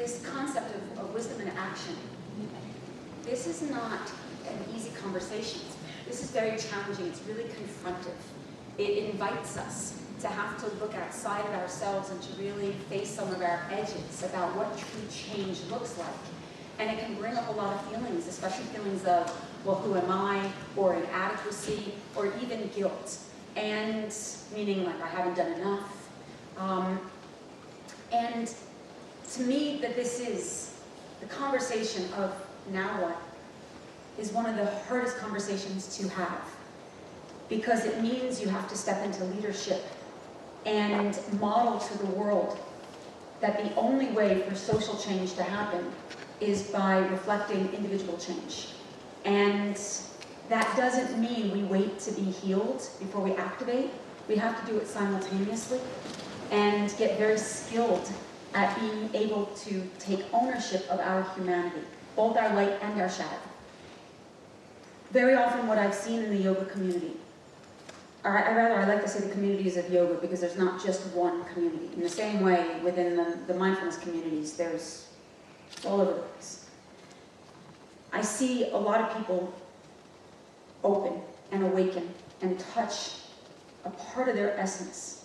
this concept of wisdom in action, this is not an easy conversation. This is very challenging. It's really confrontive. It invites us to have to look outside of ourselves and to really face some of our edges about what true change looks like. And it can bring up a lot of feelings, especially feelings of, well, who am I, or inadequacy, or even guilt. And meaning like I haven't done enough. And to me, that this is the conversation of now what is one of the hardest conversations to have, because it means you have to step into leadership and model to the world that the only way for social change to happen is by reflecting individual change. And that doesn't mean we wait to be healed before we activate. We have to do it simultaneously and get very skilled at being able to take ownership of our humanity, both our light and our shadow. Very often what I've seen in the yoga community, or I like to say the communities of yoga, because there's not just one community. In the same way, within the mindfulness communities, there's all over the place. I see a lot of people open and awaken and touch a part of their essence.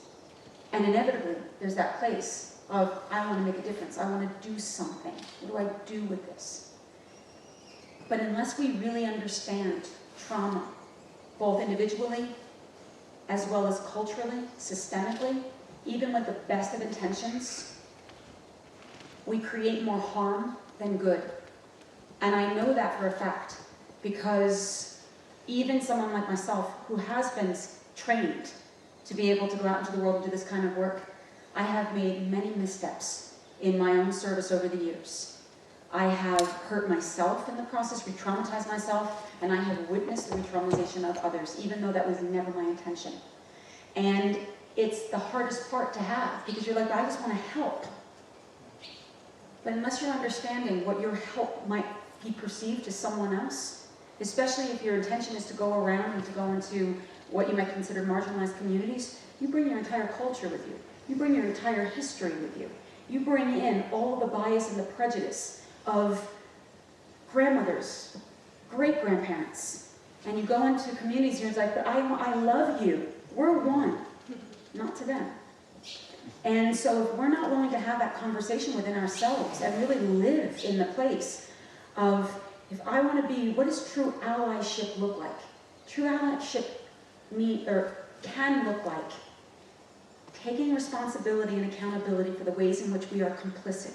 And inevitably, there's that place of, I want to make a difference. I want to do something. What do I do with this? But unless we really understand trauma, both individually as well as culturally, systemically, even with the best of intentions, we create more harm than good. And I know that for a fact, because even someone like myself, who has been trained to be able to go out into the world and do this kind of work, I have made many missteps in my own service over the years. I have hurt myself in the process, re-traumatized myself, and I have witnessed the re-traumatization of others, even though that was never my intention. And it's the hardest part to have, because you're like, I just want to help. But unless you're understanding what your help might be perceived to someone else, especially if your intention is to go around and to go into what you might consider marginalized communities, you bring your entire culture with you. You bring your entire history with you. You bring in all the bias and the prejudice of grandmothers, great-grandparents, and you go into communities and you're like, but I love you. We're one. Not to them. And so if we're not willing to have that conversation within ourselves and really live in the place of, if I want to be, what does true allyship look like? True allyship can look like taking responsibility and accountability for the ways in which we are complicit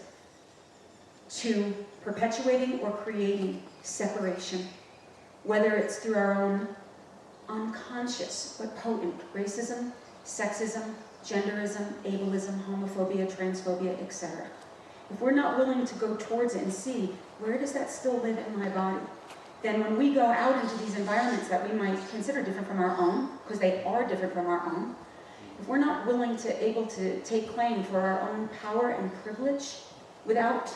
to perpetuating or creating separation, whether it's through our own unconscious but potent racism, sexism, genderism, ableism, homophobia, transphobia, etc. If we're not willing to go towards it and see, where does that still live in my body? Then when we go out into these environments that we might consider different from our own, because they are different from our own, if we're not willing to able to take claim for our own power and privilege without,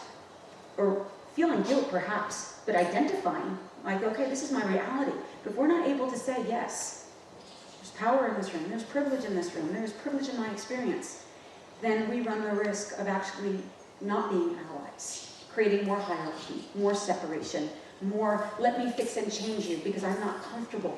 or feeling guilt perhaps, but identifying, like, okay, this is my reality. But if we're not able to say, yes, there's power in this room, there's privilege in this room, there's privilege in my experience, then we run the risk of actually not being allies, creating more hierarchy, more separation, more, let me fix and change you because I'm not comfortable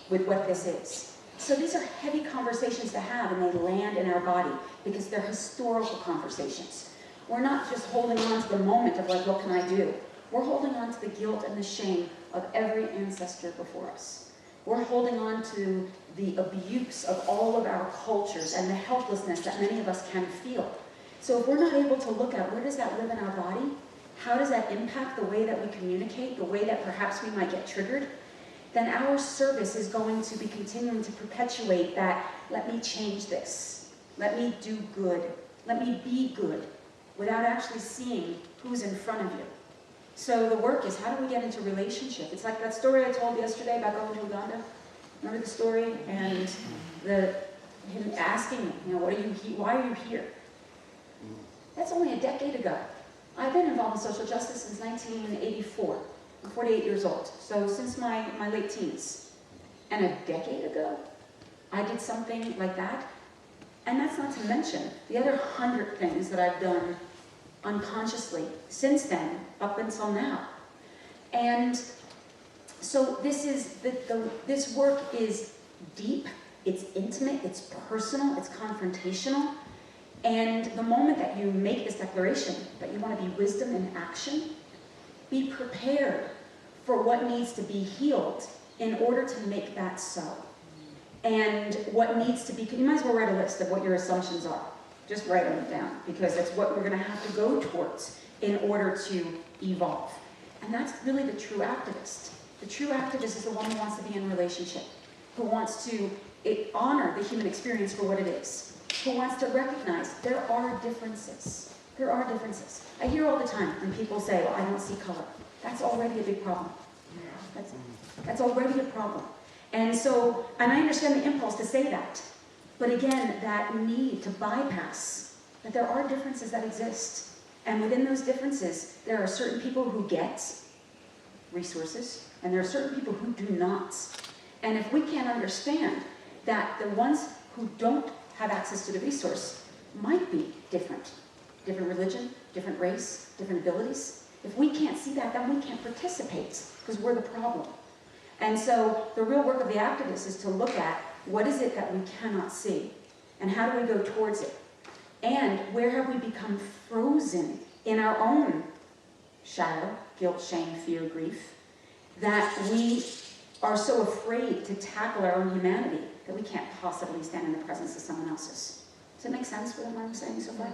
with what this is. So these are heavy conversations to have, and they land in our body because they're historical conversations. We're not just holding on to the moment of like, what can I do? We're holding on to the guilt and the shame of every ancestor before us. We're holding on to the abuse of all of our cultures and the helplessness that many of us can feel. So if we're not able to look at where does that live in our body, how does that impact the way that we communicate, the way that perhaps we might get triggered, then our service is going to be continuing to perpetuate that, let me change this, let me do good, let me be good, without actually seeing who's in front of you. So the work is, how do we get into relationship? It's like that story I told yesterday about going to Uganda. Remember the story? And him asking me, what are you why are you here? That's only a decade ago. I've been involved in social justice since 1984. I'm 48 years old, so since my late teens. And a decade ago, I did something like that. And that's not to mention the other 100 things that I've done unconsciously since then, up until now. And so this work is deep, it's intimate, it's personal, it's confrontational. And the moment that you make this declaration that you want to be wisdom in action, be prepared for what needs to be healed in order to make that so. And what needs to be, you might as well write a list of what your assumptions are. Just write them down, because it's what we're going to have to go towards in order to evolve. And that's really the true activist. The true activist is the one who wants to be in a relationship, who wants to honor the human experience for what it is, who wants to recognize there are differences. There are differences. I hear all the time when people say, well, I don't see color. That's already a big problem. That's already a problem. And so, and I understand the impulse to say that. But again, that need to bypass that there are differences that exist. And within those differences, there are certain people who get resources, and there are certain people who do not. And if we can't understand that the ones who don't have access to the resource might be different religion, different race, different abilities, if we can't see that, then we can't participate, because we're the problem. And so the real work of the activist is to look at what is it that we cannot see, and how do we go towards it? And where have we become frozen in our own shadow, guilt, shame, fear, grief, that we are so afraid to tackle our own humanity that we can't possibly stand in the presence of someone else's. Does it make sense what I'm saying so far?